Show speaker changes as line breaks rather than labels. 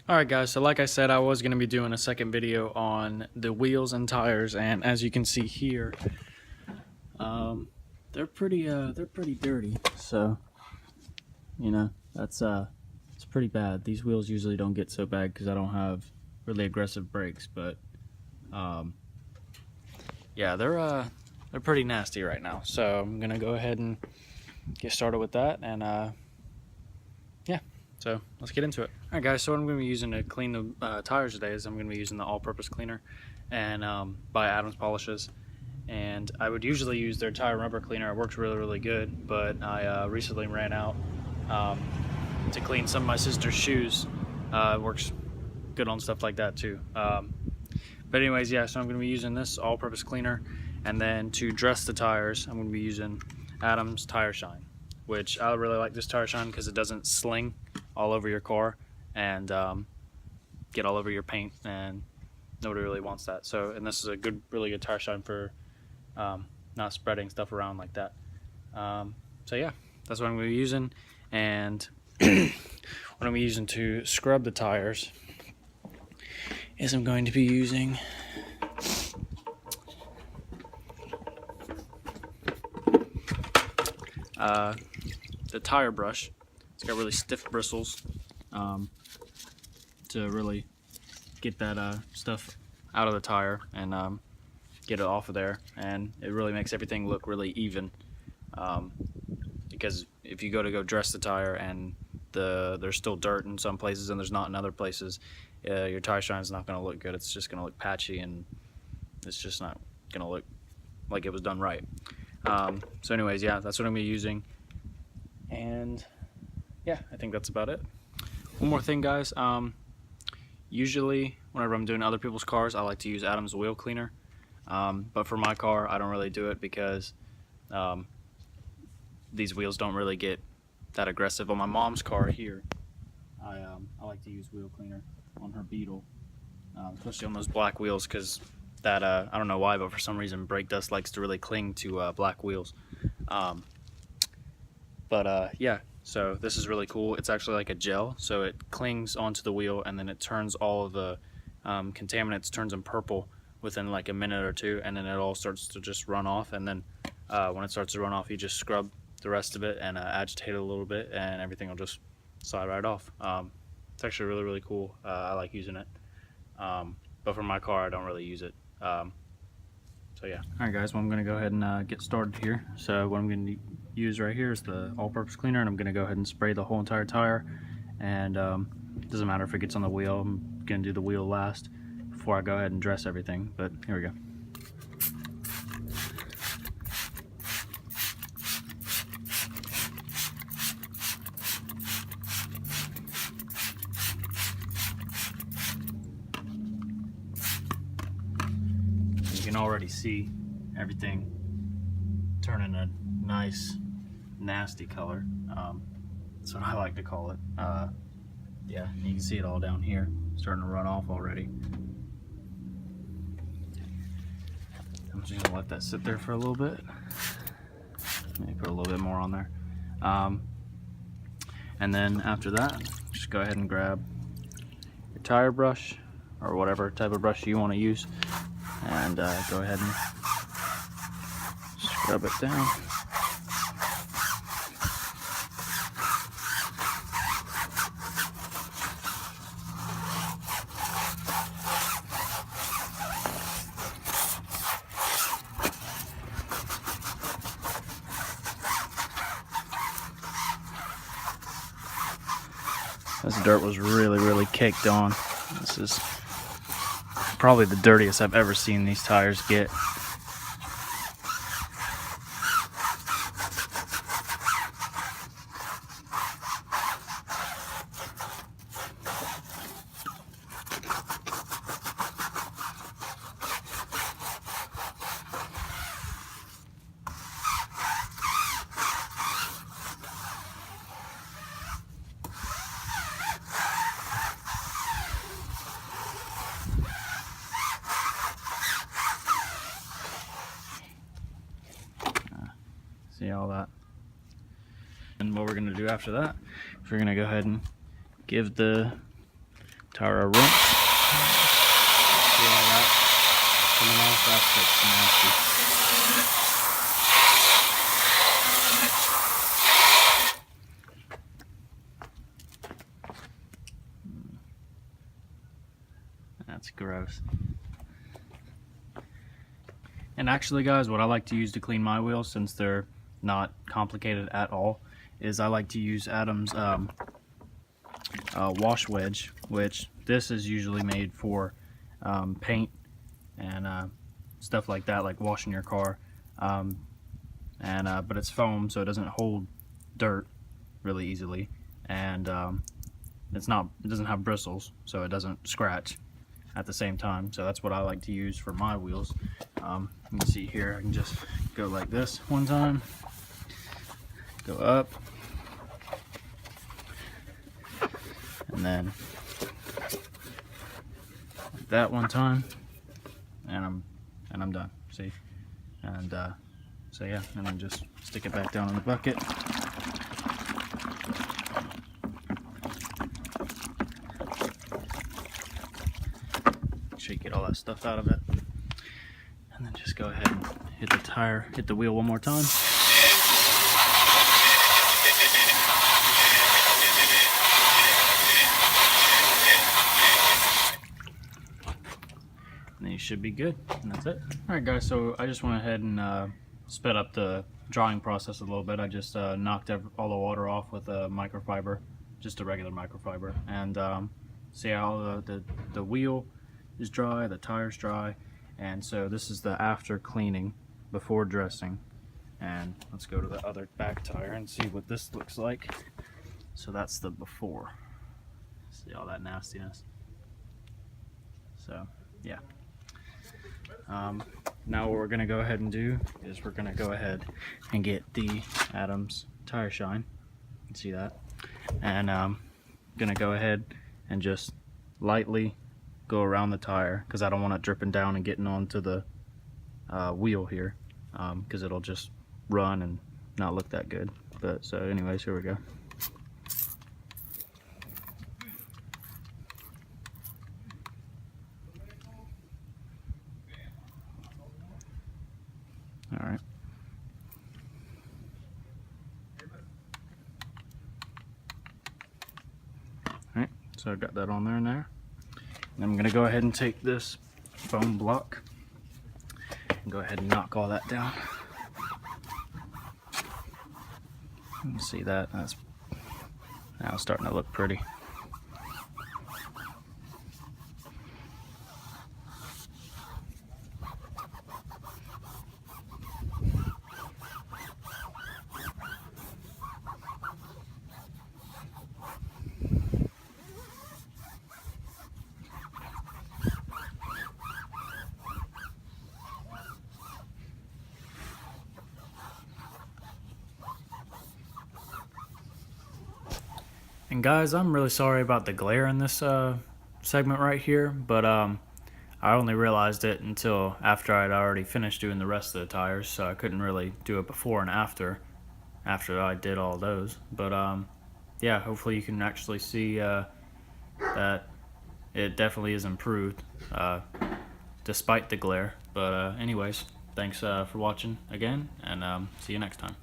Alright guys, so like I said, I was going to be doing a second video on the wheels and tires, and as you can see here, they're pretty dirty, so, you know, it's pretty bad. These wheels usually don't get so bad because I don't have really aggressive brakes, but, yeah, they're pretty nasty right now, so I'm going to go ahead and get started with that, and, yeah. So let's get into it. Alright guys, so what I'm going to be using to clean the tires today is I'm going to be using the all-purpose cleaner and by Adams Polishes. And I would usually use their tire rubber cleaner. It works really good, but I recently ran out to clean some of my sister's shoes. It works good on stuff like that too. But anyways, yeah, so I'm going to be using this all-purpose cleaner, and then to dress the tires I'm going to be using Adams Tire Shine, which I really like this tire shine because it doesn't sling all over your car and get all over your paint, and nobody really wants that. So, and this is a really good tire shine for not spreading stuff around like that. So yeah, that's what I'm going to be using. And what I'm going to be using to scrub the tires is I'm going to be using the tire brush. It's got really stiff bristles to really get that stuff out of the tire and get it off of there, and it really makes everything look really even, because if you go dress the tire and there's still dirt in some places and there's not in other places, your tire shine is not going to look good. It's just going to look patchy, and it's just not going to look like it was done right. So anyways, yeah, that's what I'm going to be using, and yeah, I think that's about it. One more thing, guys. Usually whenever I'm doing other people's cars, I like to use Adams wheel cleaner, but for my car I don't really do it because these wheels don't really get that aggressive. On my mom's car here, I like to use wheel cleaner on her Beetle, especially on those black wheels, because that I don't know why, but for some reason brake dust likes to really cling to black wheels. Yeah, so this is really cool. It's actually like a gel, so it clings onto the wheel, and then it turns all of the contaminants, turns them purple within like a minute or two, and then it all starts to just run off. And then when it starts to run off, you just scrub the rest of it and agitate it a little bit, and everything will just slide right off. It's actually really cool. I like using it, but for my car I don't really use it. So yeah. Alright guys, well I'm going to go ahead and get started here. So what I'm going to use right here is the all-purpose cleaner, and I'm going to go ahead and spray the whole entire tire, and it doesn't matter if it gets on the wheel. I'm going to do the wheel last before I go ahead and dress everything, but here we go. You can already see everything turning a nice nasty color. That's what I like to call it. Yeah, you can see it all down here starting to run off already. I'm just gonna let that sit there for a little bit. Maybe put a little bit more on there, and then after that, just go ahead and grab your tire brush or whatever type of brush you want to use, and go ahead and scrub it down. This dirt was really caked on. This is probably the dirtiest I've ever seen these tires get. See all that? And what we're going to do after that is we're going to go ahead and give the tire a rinse. See all that coming off? That's just nasty. That's gross. And actually, guys, what I like to use to clean my wheels, since they're not complicated at all, is I like to use Adam's wash wedge, which this is usually made for paint and stuff like that, like washing your car. But it's foam, so it doesn't hold dirt really easily, and it doesn't have bristles, so it doesn't scratch at the same time. So that's what I like to use for my wheels. You can see here, I can just go like this one time, go up, and then like that one time, and I'm done. See, and so yeah, and then just stick it back down in the bucket. Make sure you get all that stuff out of it, and then just go ahead and hit the wheel one more time. And then you should be good, and that's it. Alright guys, so I just went ahead and sped up the drying process a little bit. I just knocked all the water off with a microfiber, just a regular microfiber, and see how the wheel is dry, the tire's dry, and so this is the after cleaning before dressing. And let's go to the other back tire and see what this looks like. So that's the before. See all that nastiness. So yeah. Now what we're gonna go ahead and do is we're gonna go ahead and get the Adams tire shine. You can see that, and gonna go ahead and just lightly go around the tire, because I don't want it dripping down and getting onto the wheel here, because it'll just run and not look that good. But so anyways, here we go. All right. Alright, so I've got that on there now. And I'm going to go ahead and take this foam block and go ahead and knock all that down. You can see that, that's now starting to look pretty. And guys, I'm really sorry about the glare in this segment right here, but I only realized it until after I'd already finished doing the rest of the tires, so I couldn't really do it before and after I did all those. But yeah, hopefully you can actually see that it definitely is improved despite the glare. But anyways, thanks for watching again, and see you next time.